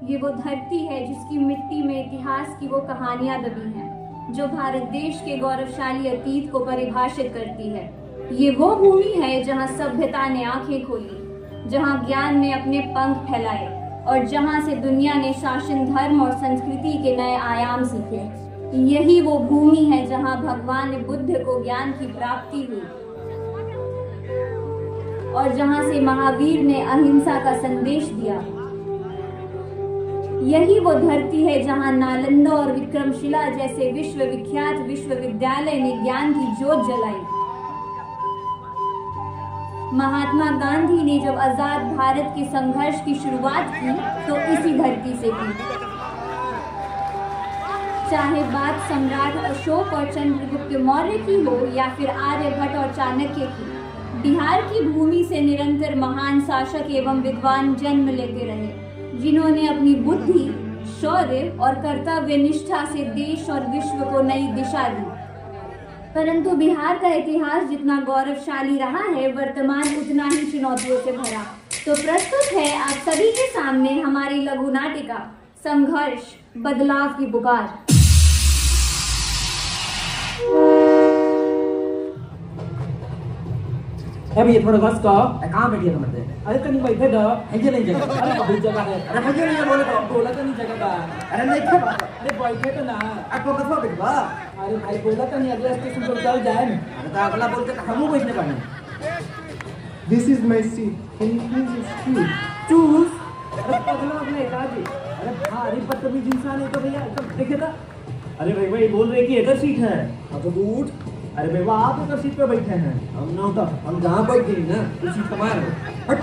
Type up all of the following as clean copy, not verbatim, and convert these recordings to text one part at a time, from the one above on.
ये वो धरती है जिसकी मिट्टी में इतिहास की वो कहानियां दबी हैं, जो भारत देश के गौरवशाली अतीत को परिभाषित करती है। ये वो भूमि है जहां सभ्यता ने आंखें खोली, जहां ज्ञान ने अपने पंख फैलाए और जहां से दुनिया ने शासन, धर्म और संस्कृति के नए आयाम सीखे। यही वो भूमि है जहां भगवान बुद्ध को ज्ञान की प्राप्ति हुई और जहां से महावीर ने अहिंसा का संदेश दिया। यही वो धरती है जहां नालंदा और विक्रमशिला जैसे विश्वविख्यात विश्वविद्यालय ने ज्ञान की ज्योत जलाई। महात्मा गांधी ने जब आजाद भारत के संघर्ष की शुरुआत की तो इसी धरती से की। चाहे बात सम्राट अशोक और चंद्रगुप्त मौर्य की हो या फिर आर्यभट्ट और चाणक्य की, बिहार की भूमि से निरंतर महान शासक एवं विद्वान जन्म लेते रहे, जिन्होंने अपनी बुद्धि, शौर्य और कर्तव्य निष्ठा से देश और विश्व को नई दिशा दी। परंतु बिहार का इतिहास जितना गौरवशाली रहा है, वर्तमान उतना ही चुनौतियों से भरा। तो प्रस्तुत है आप सभी के सामने हमारी लघु नाटिका संघर्ष, बदलाव की पुकार। अभी ये थोड़ा बस का कहाँ बैठिए तुम मरते? अरे कहीं बैठे द है नहीं जगह? अरे कभी जगह है। अरे मुझे नहीं बोले तो बोला तो नहीं जगह का। अरे नहीं क्या बात? अरे बैठे तो ना। आपको कहाँ बैठवा? अरे भाई बोला तो नहीं अगला स्टेशन पर उतर जाए ना। अरे तो अगला बोलते तो हम बैठने पाएंगे। This is my seat. Can you please excuse? चूस। अरे पगला अपने एकाजी। अरे भारी बदतमीज इंसान है तो भैया एकदम देखे था। अरे भाई भाई बोल रहे कि इधर सीट है। अब तो उठ। अरे भाई आप इधर सीट पे बैठे हैं। हम ना होता हम जहाँ बैठ गए ना उसी कमार हट।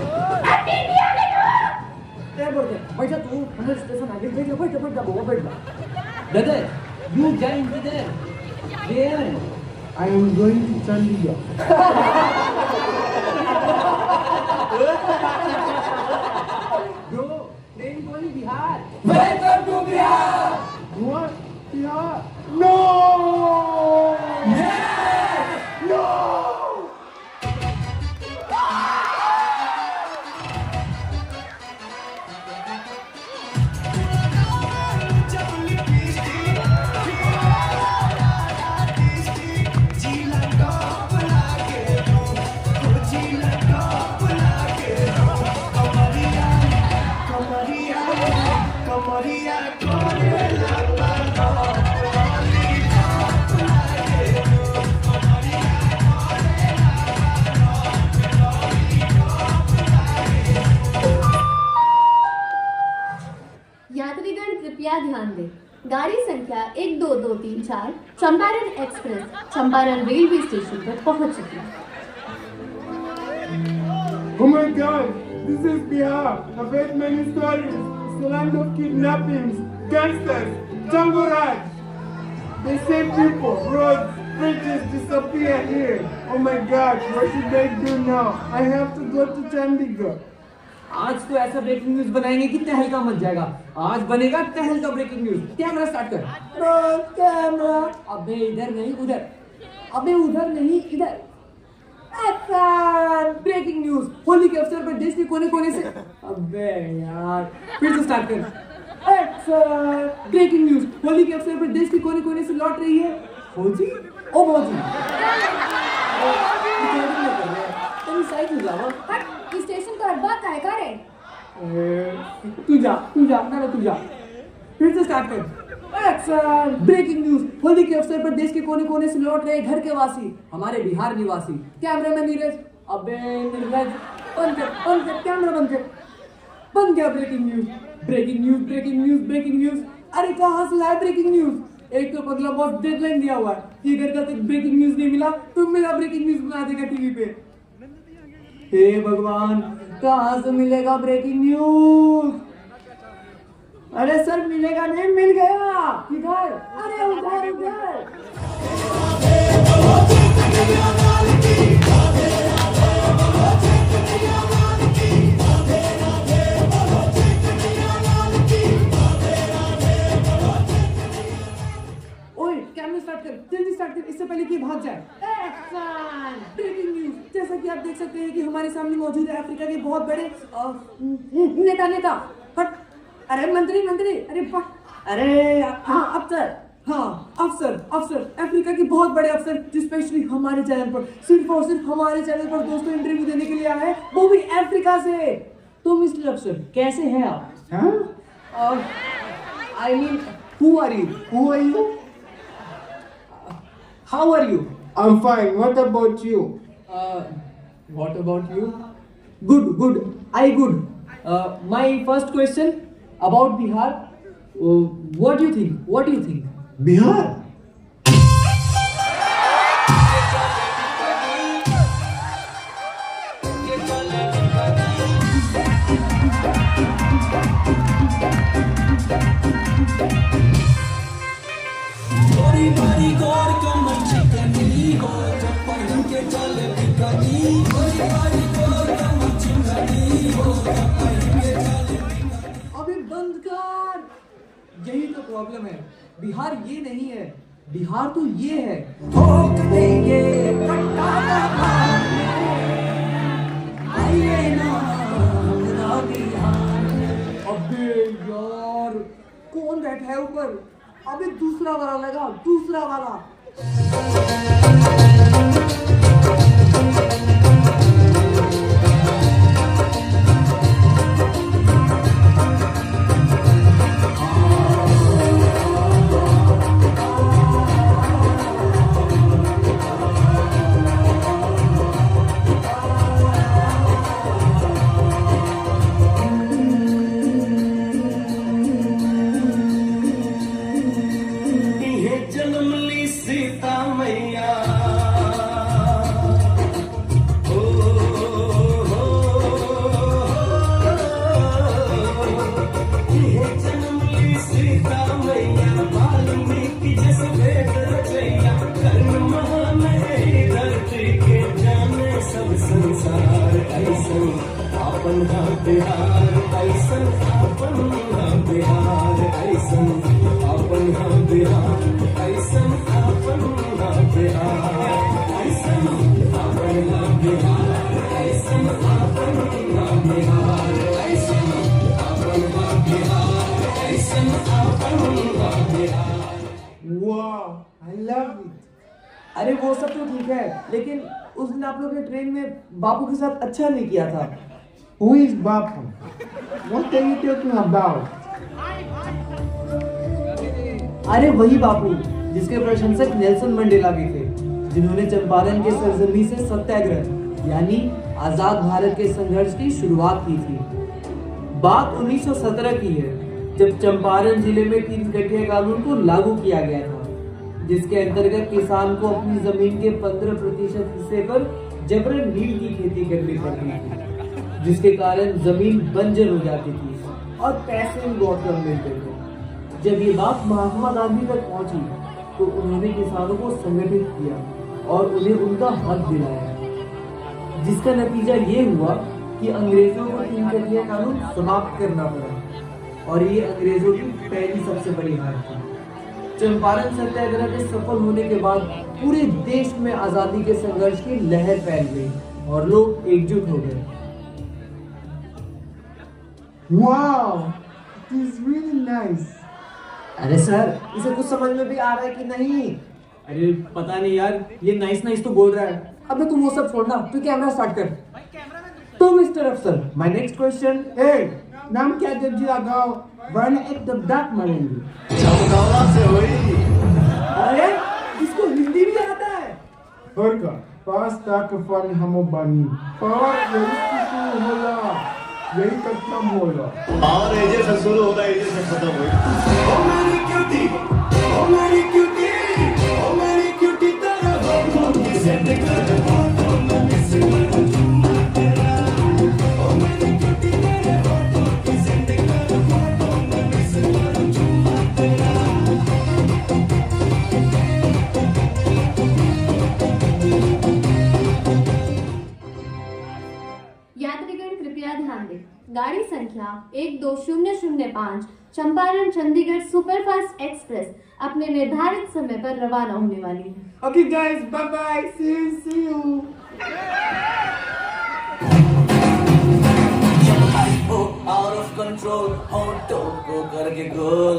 क्या बोलते? बैठा तू हमारे स्टेशन आगे बैठ जा बैठ जा वो बैठ जा। दादा you join there. There. I am going to Chandigarh. Bro, train going Bihar. Welcome to Bihar. What? Yeah. No! Yes! No! यात्रीगण कृपया ध्यान दें। गाड़ी संख्या 12234 Champaran express Champaran railway station पर पहुंच चुकी है। Oh my God! This is Bihar. I've heard many stories. It's the land of kidnappings, gangsters, Django Raj. They say people, roads, bridges disappear here. Oh my God! What should I do now? I have to go to Chandigarh. आज तो ऐसा breaking news बनाएंगे कि तहल का much जाएगा। आज बनेगा तहल का ब्रेकिंग न्यूज। कैमरा स्टार्ट कर। कैमरा। अबे इधर नहीं उधर। अबे उधर नहीं इधर। एक्शन। Breaking news. होली के अवसर पर देश के कोने कोने से। अबे यार फिर से स्टार्ट कर। एक्शन। Breaking news. होली के अवसर पर देश के कोने कोने से लौट रही है फौजी ओ फौजी। तुम साइड में जाओ। स्टेशन का अड्डा काय का रे? तू जा ना तू जा। फिर से स्टार्ट कर। एक्शन। Breaking news. होली के अवसर पर देश के कोने कोने से लौट रहे घर के वासी, हमारे बिहार निवासी। कैमरामैन नीरज। अबे नीरज बंद कर कैमरा बंद गया। Breaking news. अरे कहाँ से लाए ब्रेकिंग न्यूज? एक तो पगला बॉस डेडलाइन दिया हुआ है कि अगर कल तक ब्रेकिंग न्यूज नहीं मिला तो मेरा ब्रेकिंग न्यूज बना देगा टीवी पे। हे भगवान कहाँ से मिलेगा ब्रेकिंग न्यूज? अरे सर मिलेगा नहीं, मिल गया। किधर? अरे उधर। ओए कैमरा स्टार्ट कर, जल्दी स्टार्ट कर, इससे पहले कि भाग जाए। एक्शन। Breaking news. जैसा कि आप देख सकते हैं कि हमारे सामने मौजूद है अफ्रीका के बहुत बड़े नेता हट अरे मंत्री मंत्री, अरे हाँ अफसर, हाँ अफसर अफसर, अफ्रीका के बहुत बड़े अफसर जो स्पेशली हमारे चैनल पर, सिर्फ और सिर्फ हमारे चैनल पर दोस्तों इंटरव्यू देने के लिए आए हैं, वो भी अफ्रीका से। तो मिस्टर अफसर कैसे हैं आप? Huh? I mean, who are you? Who are you? How are you? I'm fine. What about you? What about you? Good, good. I good. My first question about Bihar. What do you think? What do you think? Bihar? अबे बंद कर, यही तो problem है। बिहार ये नहीं है, बिहार तो ये है। ठोक देंगे पट्टा आइए ना हमारा बिहार। अबे यार कौन बैठा है ऊपर? अबे दूसरा वाला लगा, दूसरा वाला। Wow, I love it. अरे वो सब तो ठीक है, लेकिन उस दिन आप लोग ने ट्रेन में बापू के साथ अच्छा नहीं किया था। Who is Bapu? What are you talking about? अरे वही बापू जिसके प्रशंसक नेल्सन मंडेला भी थे, जिन्होंने चंपारण के सरजमी से सत्याग्रह यानी आजाद भारत के संघर्ष की शुरुआत की थी। बात 1917 की है, जब चंपारण जिले में 3 गठिया कानून को लागू किया गया था, जिसके अंतर्गत किसान को अपनी जमीन के 15% हिस्से पर जबरन नील की खेती करनी पड़ती थी, जिसके कारण जमीन बंजर हो जाती थी और पैसे बहुत कम मिलते थे। जब ये बात महात्मा गांधी तक पहुंची तो उन्होंने किसानों को संगठित किया और उन्हें उनका हक दिलाया, जिसका नतीजा ये हुआ कि अंग्रेजों को 3 गठिया कानून समाप्त करना पड़ा और ये अंग्रेजों की पहली सबसे बड़ी हार थी। चंपारण सत्याग्रह के सफल होने के बाद पूरे देश में आजादी के संघर्ष की लहर फैल गई और लोग एकजुट हो गए। Wow, it is really nice. अरे सर, इसे कुछ समझ में भी आ रहा है कि नहीं? अरे पता नहीं यार, ये नाइस नाइस तो बोल रहा है। अबे तुम वो सब छोड़ना, तू कैमरा स्टार्ट कर। तो मिस्टर अफसर, माय नेक्स्ट क्वेश्चन। Hey, नाम क्या जब जी लगाओ, वरना एक दबदाक मारेंगे। अरे इसको हिंदी भी आता है। Burger, pasta के फन हमो बानी, और यही शुरू होला, यही खत्म होला। और एजे से शुरू होता है, एजे से खत्म होता। ओ मेरी क्यूटी, ओ मेरी क्यूटी, ओ मेरी क्यूटी तेरा हो किसे दिक्कत हो किसे तेरा, ओ मेरी क्यूटी तेरे हो किसे दिक्कत हो किसे तेरा। यात्रीगण कृपया ध्यान दें, गाड़ी संख्या 12005 चंपारण चंडीगढ़ सुपरफास्ट एक्सप्रेस अपने निर्धारित समय पर रवाना होने वाली है। Okay guys, bye bye, see you. Out of control, होठों को करके गोल,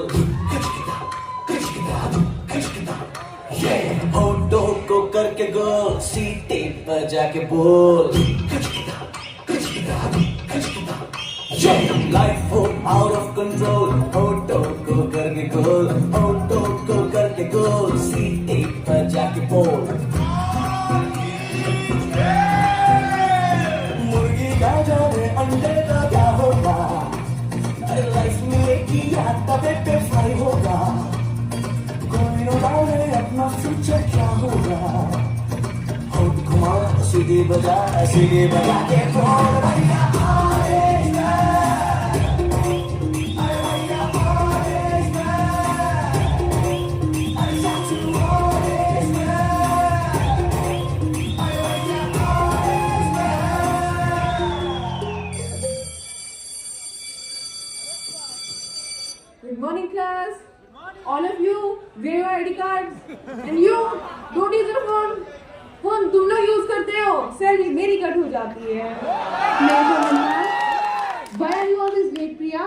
होठों को करके गोल, सीटे पर जाके बोल, लाइफ हो आउट ऑफ कंट्रोल, होठों को करके गोल, होठों को करके गोल, सीटे पर जाके बोल। मुर्गी का जाने अंडे का क्या होगा, अरे लाइफ में एक ही याद तबे पे फ्राई होगा, कोई न जाने अपना फ्यूचर क्या होगा, होठ घुमा सीधी बजा के बोल भैया Good morning, class. All of you, wear your ID cards. And you, don't use your phone. Phone तुम लोग यूज करते हो, सैलरी मेरी कट हो जाती है। नहीं तो मन्ना, why are you always late, Priya?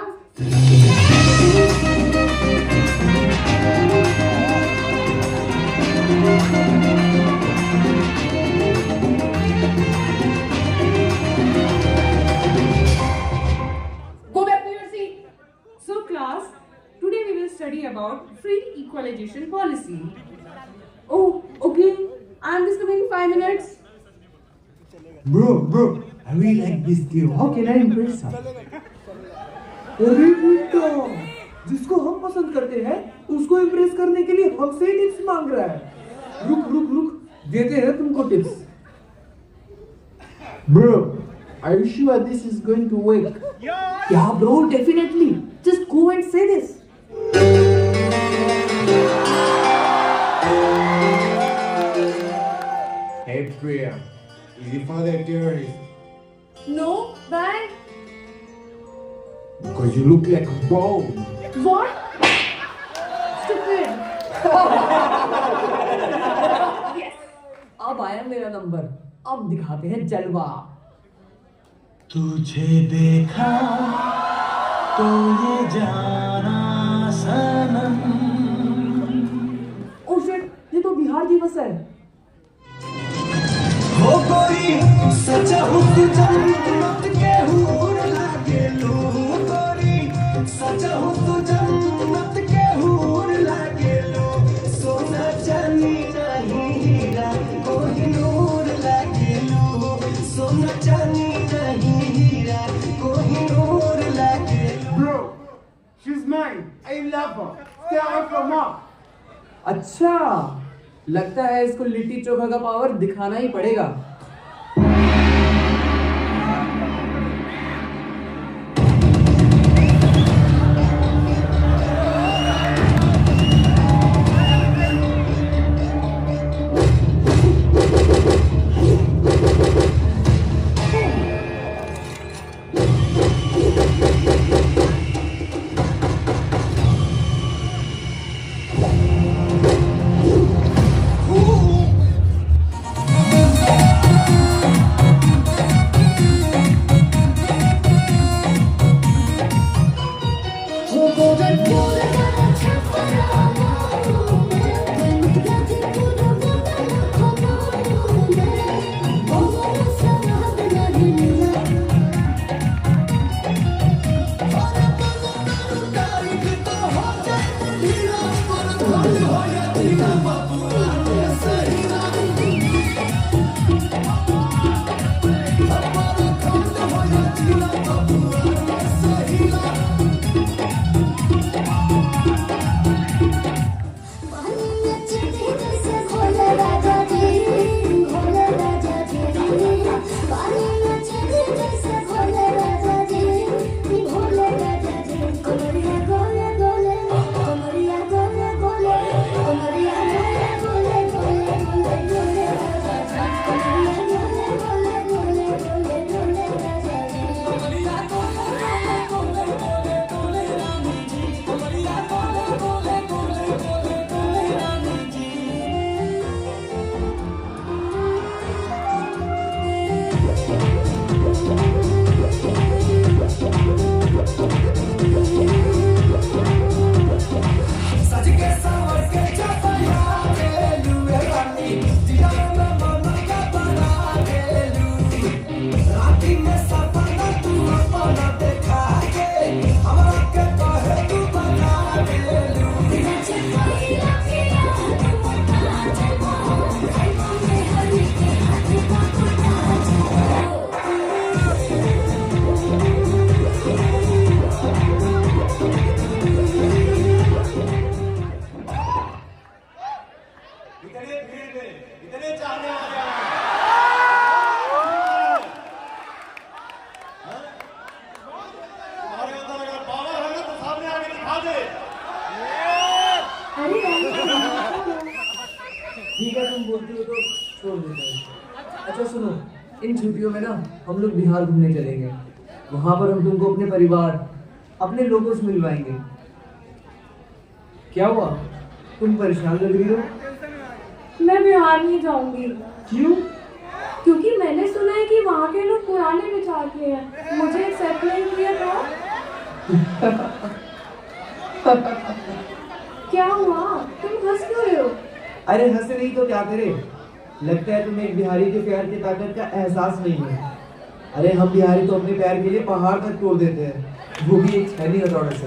Go back to your seat. So, class, today we will study about free equalization policy. Oh, okay. I'm just coming in 5 minutes. Bro, I really like this game. How can I impress her? अरे बेटा, जिसको हम पसंद करते हैं उसको impress करने के लिए हमसे ही टिप्स मांग रहा है। रुक, देते हैं तुमको tips. Bro, are you sure this is going to work? Yeah, bro, definitely. Just go and say this. Hey Priya, is your father a terrorist? No, why? Because you look like a bomb. What? Stupid. Yes. अब आया मेरा number, अब दिखाते हैं जलवा। तुझे देखा तो ये जाना सनम। ओ शिट, ये तो बिहार दिवस है। हो कोई सचा हुस्न जन्नत के हूर लागे लो, कोई सचा हुस्न जन्नत के हूर लागे लो, सोना चांदी नहीं हीरा कोई नूर लागे लो, सोना चांदी नहीं हीरा कोई नूर लागे लो। Bro, she's mine. I love her. Stay away from her. अच्छा, लगता है इसको लिट्टी चोखा का पावर दिखाना ही पड़ेगा। से। अरे ठीक है, तुम बोलती हो तो छोड़ देते हैं। अच्छा सुनो, इन छुट्टियों में ना हम लोग बिहार घूमने चलेंगे। वहां पर हम तुमको अपने परिवार, अपने लोगों से मिलवाएंगे। क्या हुआ, तुम परेशान लग रही हो? मैं बिहार नहीं जाऊंगी क्यों? क्योंकि मैंने सुना है कि वहाँ के लोग पुराने विचार के हैं। मुझे एक्सेप्ट नहीं किया था। क्या हुआ, तुम हंस क्यों रहे हो? अरे हंस नहीं तो क्या करे, लगता है तुम्हें एक बिहारी के प्यार की ताकत का एहसास नहीं है। अरे हम बिहारी तो अपने प्यार के लिए पहाड़ तक तोड़ देते हैं, वो भी एक छैनी हथौड़े से।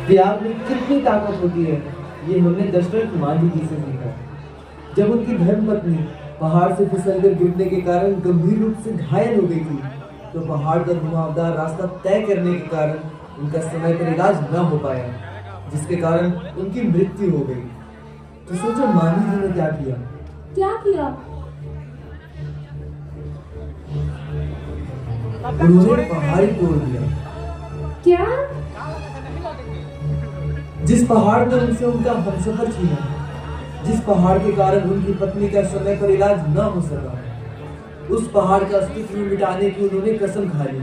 प्यार में कितनी ताकत होती है, ये हमने दशरथ मांझी जी से सीखा। जब उनकी धर्मपत्नी पहाड़ से फिसलकर गिरने के कारण गंभीर रूप से घायल हो गई थी, तो पहाड़ का घुमावदार रास्ता तय करने के कारण उनका समय पर इलाज न हो पाया, जिसके कारण उनकी मृत्यु हो गई। तो सोचो मांझी जी ने क्या किया। क्या किया? उन्होंने पहाड़ ही तोड़ दिया। क्या? जिस पहाड़ ने उनसे उनका हमसफर छीना, जिस पहाड़ के कारण उनकी पत्नी का समय पर इलाज न हो सका, उस पहाड़ का अस्तित्व मिटाने की उन्होंने कसम खा ली।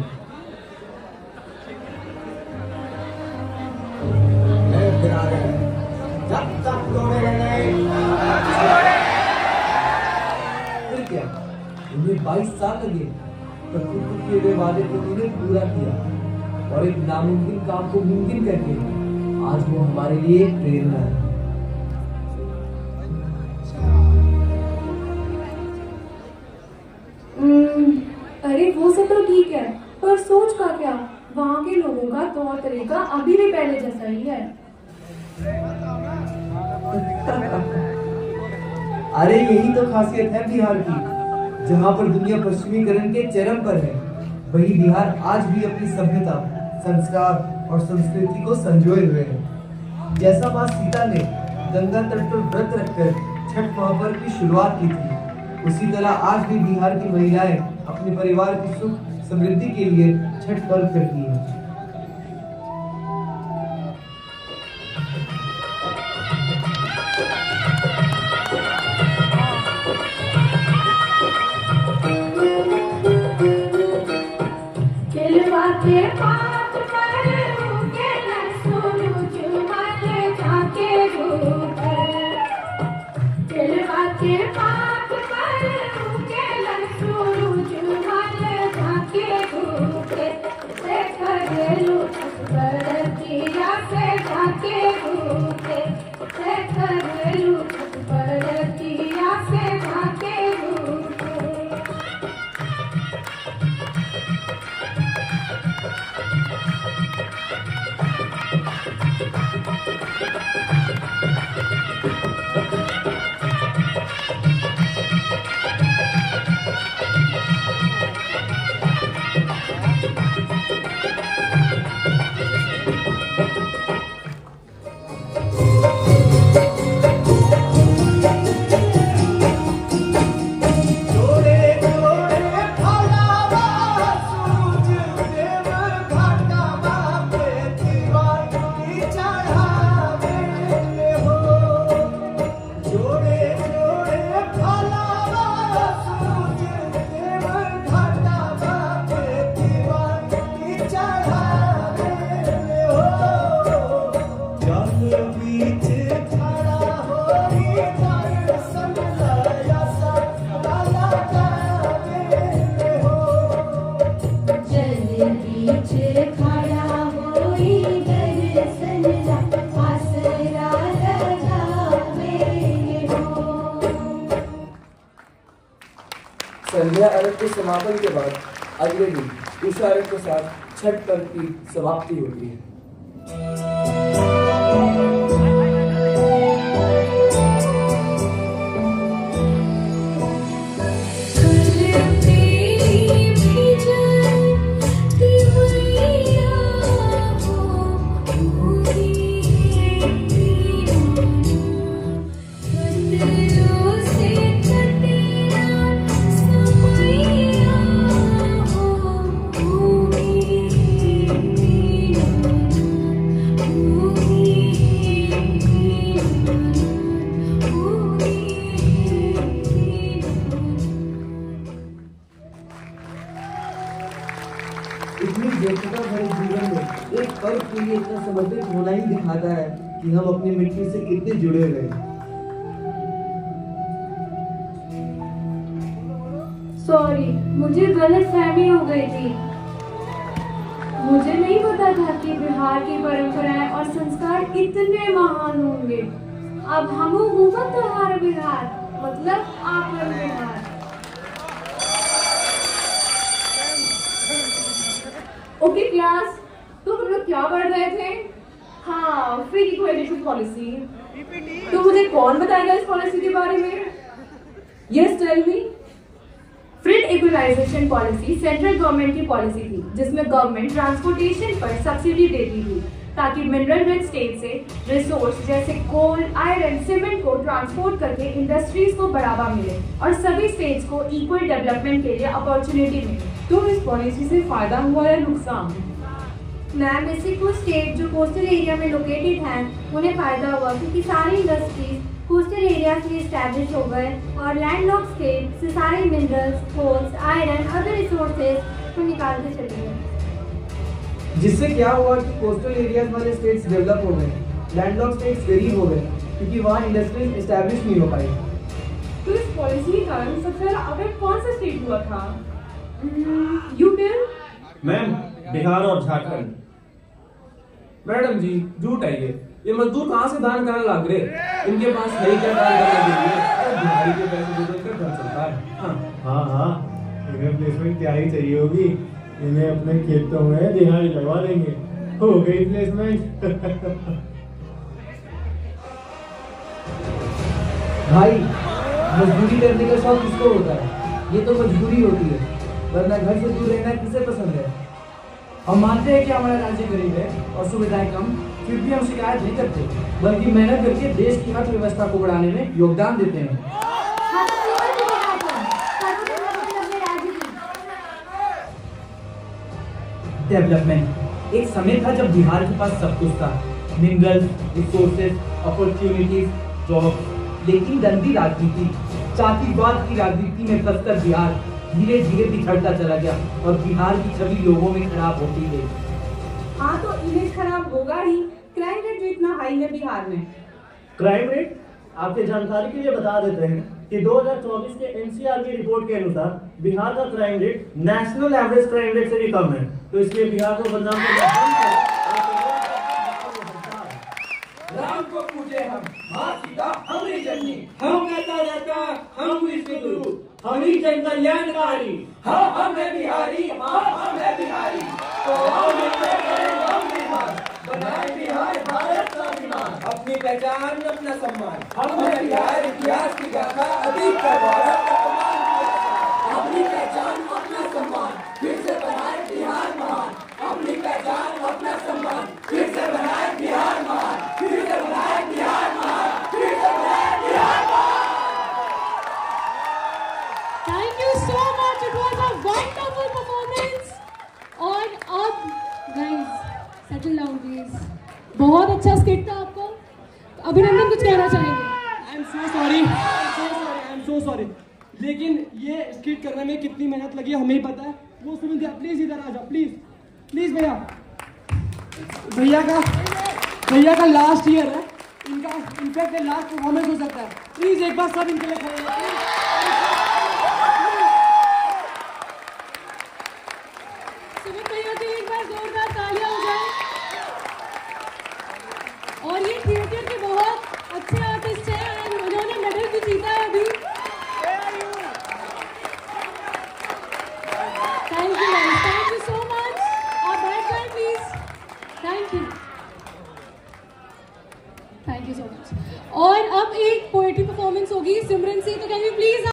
फिर क्या, उन्हें 22 साल लगे, पर खुद को किए गए वादे को उन्होंने पूरा किया और एक नामुमकिन काम को मुमकिन करके आज वो हमारे लिए एक प्रेरणा है। अरे वो सब तो ठीक है, पर सोच का क्या? वहाँ के लोगों का तौर तरीका अभी भी पहले जैसा ही है। अरे यही तो खासियत है बिहार की। जहाँ पर दुनिया पश्चिमीकरण के चरम पर है, वही बिहार आज भी अपनी सभ्यता, संस्कार और संस्कृति को संजोए हुए है। जैसा माँ सीता ने गंगा तट पर व्रत रखकर छठ महापर्व की शुरुआत की थी, उसी तरह आज भी बिहार की महिलाएं अपने परिवार की सुख समृद्धि के लिए छठ पर्व करती हैं। संध्या अर्घ के समापन के बाद अगले दिन उषा अर्घ के साथ छठ पर्व की समाप्ति होती है। इतनी व्यस्तता भरे जीवन में एक पल के लिए इतना समर्पित होना ही दिखाता है कि हम अपनी मिट्टी से कितने जुड़े हुए हैं। सॉरी, मुझे गलतफहमी हो गई थी। मुझे नहीं पता था कि बिहार की परंपराएं और संस्कार इतने महान होंगे। अब हम हुकूमत तुम्हारा बिहार, मतलब आप बिहार। ओके क्लास, तो हम लोग क्या पढ़ रहे थे? हाँ, फ्री इक्विटी पॉलिसी। तो मुझे कौन बताएगा इस पॉलिसी के बारे में? Yes, tell me. Freight equalisation policy central government की पॉलिसी थी, जिसमें गवर्नमेंट ट्रांसपोर्टेशन पर सब्सिडी देती थी ताकि मिनरल रिच स्टेट से रिसोर्स जैसे कोल, आयरन, सीमेंट को ट्रांसपोर्ट करके इंडस्ट्रीज को बढ़ावा मिले और सभी स्टेट्स को इक्वल डेवलपमेंट के लिए अपॉर्चुनिटी मिले। तो इस पॉलिसी से फायदा हुआ या नुकसान? मैम, इससे कुछ स्टेट जो कोस्टल एरिया में लोकेटेड हैं उन्हें फायदा हुआ, क्योंकि सारी इंडस्ट्रीज कोस्टल एरिया से एस्टैब्लिश हो गए और लैंडलॉक्ड स्टेट से सारे minerals, coals, iron, other resources को निकालते चले गए। जिससे क्या हुआ कि कोस्टल एरियाज वाले स्टेट्स डेवलप हो गए, लैंडलॉक्ड स्टेट्स गरीब हो गए, क्योंकि वहाँ इंडस्ट्रीज एस्टैब्लिश नहीं हो पाई। तो इस पॉलिसी के कारण सबसे ज्यादा अफेक्ट कौन सा स्टेट हुआ था? You tell. मैम, बिहार और झारखंड। मैडम जी, झूठ है ये मजदूर कहाँ से दान करने लग रहे? इनके पास है ही क्या दान करने के लिए? बिहारी के पैसे दे देकर घर चलता है। हाँ, इन्हें प्लेसमेंट क्या ही चाहिए होगी। इन्हें अपने खेतों में दिहाड़ी लगवा देंगे, हो गई प्लेसमेंट। भाई, मजदूरी करने का शौक किसको होता है? ये तो मजबूरी होती है, वरना घर से दूर रहना किसे पसंद है? हम मानते हैं कि हमारा राज्य गरीब है और सुविधाएं कम, फिर भी हम शिकायत नहीं करते, बल्कबल्कि मेहनत करके देश की अर्थव्यवस्था को बढ़ाने में योगदान देते हैं। डेवलपमेंट। एक समय था जब बिहार के पास सब कुछ था, मिनरल्स, रिसोर्सेज, अपॉर्चुनिटीज, जॉब, लेकिन गंदी राजनीति, जातिवाद की राजनीति में फंसकर बिहार धीरे धीरे बिखरता चला गया और बिहार की छवि लोगों में खराब होती गई। हाँ, तो इमेज खराब होगा ही। क्राइम रेट जो इतना हाई है बिहार में। क्राइम रेट आपके जानकारी के लिए बता देते हैं कि 2024 के एनसीआर की रिपोर्ट के अनुसार बिहार का crime rate national average crime rate से भी कम है। तो इसलिए बिहार को बदनाम करना राम को पूजे हम, माँ सीता हमरी जननी, हम कहता रहता हम विश्वगुरु, हम ही जन कल्याणकारी, हाँ हम है बिहारी, हाँ हम है बिहारी। तो आओ मिलकर करें हम निर्माण, बनाए बिहार भारत का अभिमान, अपनी पहचान अपना सम्मान, हम है बिहार इतिहास की गाथा, अतीत का गौरव अपनी पहचान अपना सम्मान, फिर से बनाए बिहार महान, अपनी पहचान अपना सम्मान, फिर से बनाए बिहार महान, फिर से बनाए बिहार महान, फिर से बनाए बिहार महान। Thank you so much. It was a wonderful performance. और अब guys, settle down please. बहुत अच्छा स्किट था आपका। अभिनंदन कुछ कहना चाहेंगे? I'm so sorry. I'm so sorry. लेकिन ये स्किट करने में कितनी मेहनत लगी हमें ही पता है। वो सुन दिया, प्लीज इधर आ जाओ, प्लीज भैया। भैया का लास्ट ईयर है, इनका इनफैक्ट लास्ट परफॉर्मेंस हो सकता है। प्लीज एक बार सब इनके लिए खड़े हो जाओ। सुमित भैया के लिए एक बार जोरदार तालियां हो जाए। और ये थिएटर के बहुत अच्छे आर्टिस्ट हैं और उन्होंने मेडल भी जीता है अभी। Thank you so much. आप बैठ जाए please. Thank you so much. और अब एक पोएट्री परफॉर्मेंस होगी सिमरन से, तो कैन यू प्लीज